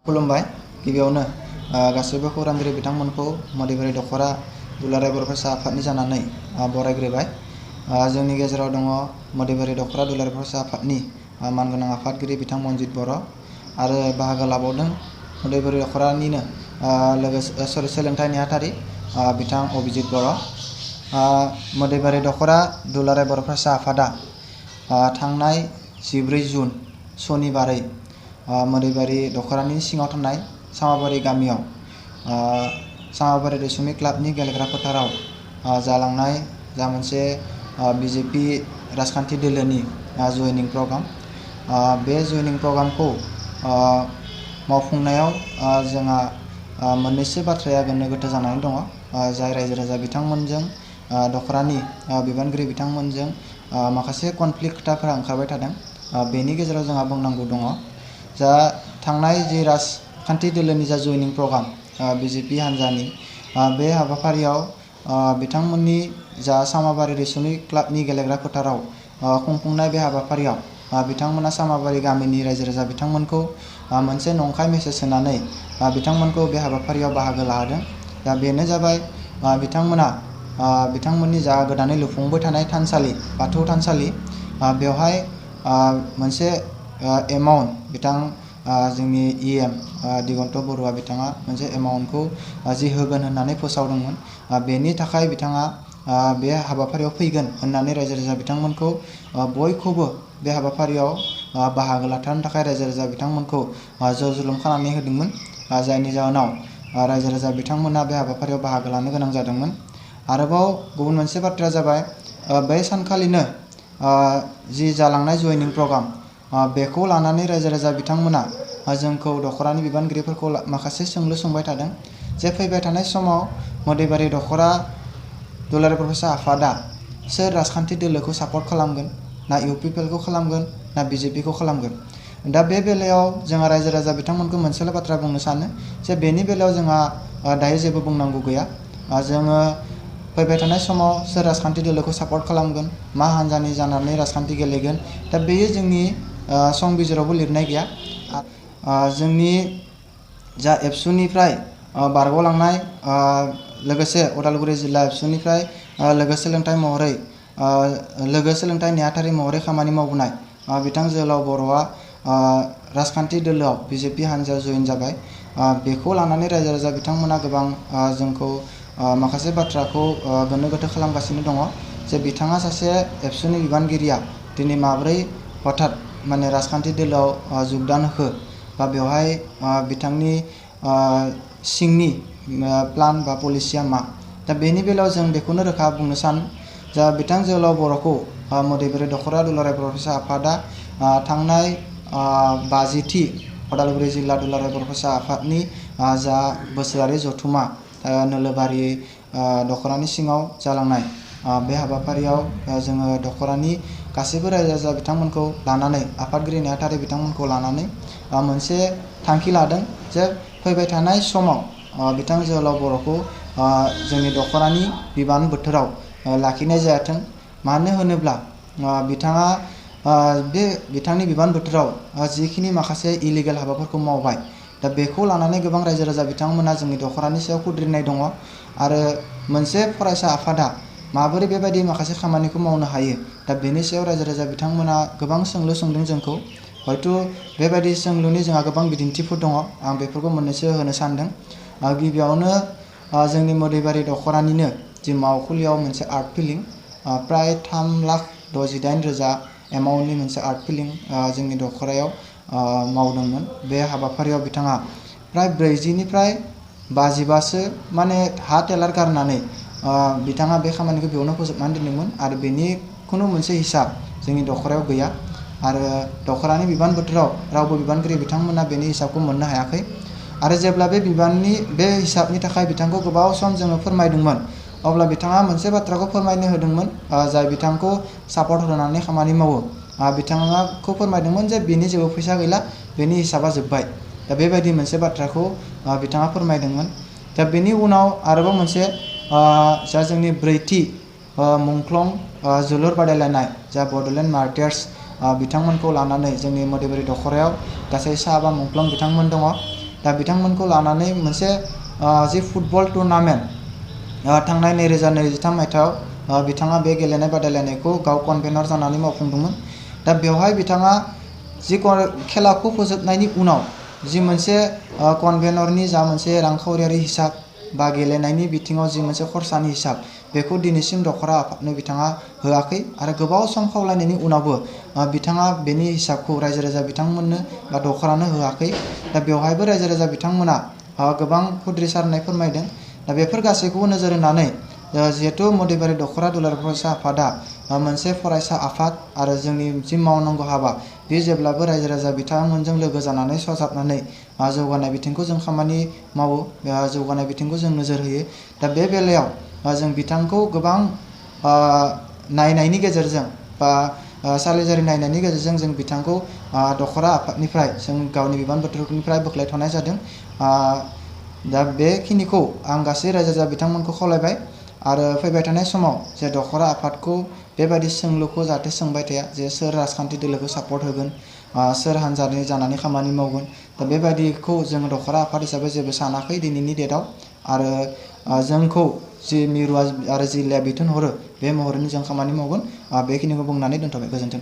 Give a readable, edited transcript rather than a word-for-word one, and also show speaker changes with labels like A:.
A: खुलुमबाय गिबियावनो गासैबो खौरांगिरि बिथांमोनखौ मदिबारि दखरा दुलाराय बर' फरायसा आफादनि जानानै बरायग्रोबाय। जोंनि गेजेराव दङ मदिबारि दखरा दुलाराय फरायसा आफादनि मानगोनां आफादगिरि बिथां मनजित बर' आरो बाहागो लाबावदों मदिबारि दखरानिनो लोगोसे सोलोंथाइ नेहाथारि बिथां अभिजित बर'। मदिबारि दखरा दुलाराय बर' फरायसा आफादा थांनाय 14 जुन सनिबारै मदिबारि दखरानि सिङाव थानाय सामाबारि गामियाव सामाबारि रैसुमै क्लाबनि गेलेग्रा फोथाराव जालांनाय जा मोनसे बिजेपि राजखान्थि दोलोनि जयनिं प्रग्राम, बे जयनिं प्रग्रामखौ मावफुंनायाव जोंहा मोननैसो बाथ्राया गोनो गोथो जानानै दङ। जाय रायजो राजा बिथांमोनजों दखरानि बिबानगिरि बिथांमोनजों माखासे कनफ्लिक्ट खोथाफोरा ओंखारबाय थादों। बेनि गेजेराव जोंहा बुंनांगौ दङ जा थांनाय जि राजखान्थि दोलोनि जा जयनिं प्रग्राम बिजेपि हान्जानि बे हाबाफारियाव बिथांमोननि जा सामाबारि रैसुमै क्लाबनि गेलेग्रा फोथाराव खुंफुंनाय बे हाबाफारियाव बिथांमोना सामाबारि गामिनि रायजो राजा बिथांमोनखौ मोनसे नंखाय मेसेज होनानै बिथांमोनखौ बे हाबाफारियाव बाहागो लाहोदों। दा बेनो जाबाय बिथांमोना बिथांमोननि जा गोदानै लुफुंबाय थानाय थानसालि बाथौ थानसालि बेवहाय मोनसे एमाउन्ट बिथां जोंनि EM दिगन्त बरुवा बिथाङा मोनसे एमाउन्टखौ जि होगोन होननानै फोसावदोंमोन। बेनि थाखाय बिथाङा बे हाबाफारियाव फैगोन होननानै रायजो राजा बिथांमोनखौ बयखौबो बे हाबाफारियाव बाहागो लाथारनो थाखाय रायजो राजा बिथांमोनखौ ज'जुलुम खालामनानै होदोंमोन। जायनि जाहोनाव रायजो राजा बिथांमोना बे हाबाफारियाव बाहागो लानो गोनां जादोंमोन। आरोबाव गुबुन मोनसे बाथ्राया जाबाय बै सानखालिनो जि जालांनाय जयनिं प्रग्राम बेखौ लानानै रायजो राजा बिथांमोना जोंखौ दखरानि बिबानगिरिफोरखौ माखासे सोंलु सोंबाय थादों जे फैबाय थानाय समाव मदिबारि दखरा दुलाराय बर' फरायसा आफादा सोर राजखान्थि दोलोखौ सापर्ट खालामगोन, ना UPPLखौ खालामगोन ना BJPखौ खालामगोन। दा बे बेलायाव जोंहा रायजो राजा बिथांमोनखौ मोनसेल' बाथ्रा बुंनो सानो जे बेनि बेलायाव जोंहा दायो जेबो बुंनांगौ गैया। जोङो फैबाय थानाय समाव सोर राजखान्थि दोलोखौ सापर्ट खालामगोन, मा हान्जानि जानानै राजखान्थि गेलेगोन, दा बेयो जोंनि संबिजिरावबो लिरनाय गैया। जोंनि जा एबसुनिफ्राय बारग'लांनाय लोगोसे उदालगुरि जिल्ला एबसुनिफ्राय लोगो सोलोंथाइ नेहाथारि महरै खामानि मावबोनाय बिथां जोहोलाव बर'आ राजखान्थि दोलोआव BJP हान्जायाव जयेन जाबाय। बेखौ लानानै रायजो राजा बिथांमोना गोबां जोंखौ माखासे बाथ्राखौ गोनो गोथो खालामगासिनो दङ जे बिथाङा सासे एबसुनि बिबानगिरिया दिनै माब्रै हथात माने राजखान्थि दोलोआव जुगदान होखो बा बेवहाय बिथांनि सिंनि प्लान बा पलिसिया मा। दा बेनि बेलायाव जों बेखौनो रोखा बुंनो सानो जा बिथां जोहोलाव बर'खौ मदिबारि दखरा दुलाराय बर' फरायसा आफादा थांनाय 50थि उदालगुरि जिल्ला दुलाराय बर' फरायसा आफादनि जा बोसोरारि जथुमा नोलोबारि दखरानि सिङाव जालांनाय बे हाबाफारियाव जोङो दखरानि गासैबो रायजो राजा बिथांमोनखौ लानानै आफादगिरि नेहाथारि बिथांमोनखौ लानानै मोनसे थांखि लादों जे फैबाय थानाय समाव बिथां जोहोलाव बर'खौ जोंनि दखरानि बिबान बोथोराव लाखिनाय जायाथों। मानो होनोब्ला बिथाङा बे बिथांनि बिबान बोथोराव जिखिनि माखासे इलिगेल हाबाफोरखौ मावबाय, दा बेखौ लानानै गोबां रायजो राजा बिथांमोना जोंनि दखरानि सायाव खुद्रिनाय दङ। आरो मोनसे फरायसा आफादा माबोरै बेबायदि माखासे खामानिखौ मावनो हायो, दा बेनि सायाव रायजो राजा बिथांमोना गोबां सोंलु सोंदों जोंखौ। हयथ' बेबायदि सोंलुनि जोंहा गोबां बिदिन्थिफोर दङ, आं बेफोरखौ मोननैसो होनो सानदों। गिबियावनो जोंनि मदिबारि दखरानिनो जि मावखुलियाव मोनसे आर्ट फिलिं प्राय 3,68,000 एमाउन्टनि मोनसे आर्ट फिलिं जोंनि दखरायाव मावदोंमोन। बे हाबाफारियाव बिथाङा प्राय 40निफ्राय 55सो माने हा टेलार गारनानै बिथाङा बे खामानिखौ बेयावनो फोजोबनानै दोनदोंमोन आरो बेनि खुनु मोनसे हिसाब जोंनि दखरायाव गैया। आरो दखरानि बिबान बोथोराव रावबो बिबानगिरि बिथांमोना बेनि हिसाबखौ मोननो हायाखै। आरो जेब्ला बे हिसाबनि थाखाय बिथांखौ गोबाव सम जोङो फोरमायदोंमोन, अब्ला बिथाङा मोनसे बाथ्राखौ फोरमायनो होदोंमोन जाय बिथांखौ सापर्ट होनानै खामानि मावो। बिथाङाखौ फोरमायदोंमोन जे बेनि जेबो फैसा गैला, बेनि हिसाबा जोब्बाय। दा बेबायदि मोनसे बाथ्राखौ बिथाङा फोरमायदोंमोन। दा बेनि उनाव आरोबाव मोनसे जा जोंनि 4थि मुंख्लं जोलुर बादायलायनाय जा बड'लेण्ड मार्टियार्स बिथांमोनखौ लानानै जोंनि मदिबारि दखरायाव गासै 5 मुंख्लं बिथांमोन दङ। दा बिथांमोनखौ लानानै मोनसे जि फुटबल टुर्नामेन्ट थांनाय 2023 मायथाइयाव बिथाङा बे गेलेनाय बादायलायनायखौ गाव कनभेनर जानानै मावफुंदोंमोन। दा बेवहाय बिथाङा जि खेलाखौ फोजोबनायनि उनाव जि मोनसे कनभेनरनि जा मोनसे रांखावरियारि हिसाब बा गेलेनायनि बिथिङाव जि मोनसे खरसानि हिसाब बेखौ दिनैसिम दखरा आफादनो बिथाङा होआखै आरो गोबाव सम खावलायनायनि उनावबो बिथाङा बेनि हिसाबखौ रायजो राजा बिथांमोननो बा दखरानो होआखै। दा बेवहायबो रायजो राजा बिथांमोना गोबां खुद्रिसारनाय फोरमायदों। दा बेफोर गासैखौबो नोजोर होनानै जिहेथु मदिबारि दखरा दुलाराय फरायसा आफादा मोनसे फरायसा आफाद आरो जोंनि जि मावनांगौ हाबा बे जेब्लाबो रायजो राजा बिथांमोनजों लोगो जानानै सरजाबनानै जौगानाय बिथिंखौ जों खामानि मावो, जौगानाय बिथिंखौ जों नोजोर होयो। दा बे बेलायाव जों बिथांखौ गोबां नायनायनि गेजेरजों बा सालिजारि नायनायनि गेजेरजों जों बिथांखौ दखरा आफादनिफ्राय जों गावनि बिबान बोथोरनिफ्राय बोख्लायथ'नाय जादों। दा बेखिनिखौ आं गासै रायजो राजा बिथांमोनखौ खावलायबाय आरो फैबाय थानाय समाव जे दखरा आफादखौ बेबायदि सोंलुखौ जाहाथे सोंबाय थाया जे सोर राजखान्थि दोलोखौ सापर्ट होगोन, सोर हान्जानि जानानै खामानि मावगोन। दा बेबायदिखौ जों दखरा आफाद हिसाबै जेबो सानाखै दिनैनि डेटआव आरो जोंखौ जि मिरु आरो जिल्लाया बिथोन हरो बे महरैनो जों खामानि मावगोन। बेखिनिखौ बुंनानै दोनथ'बाय। गोजोन्थों।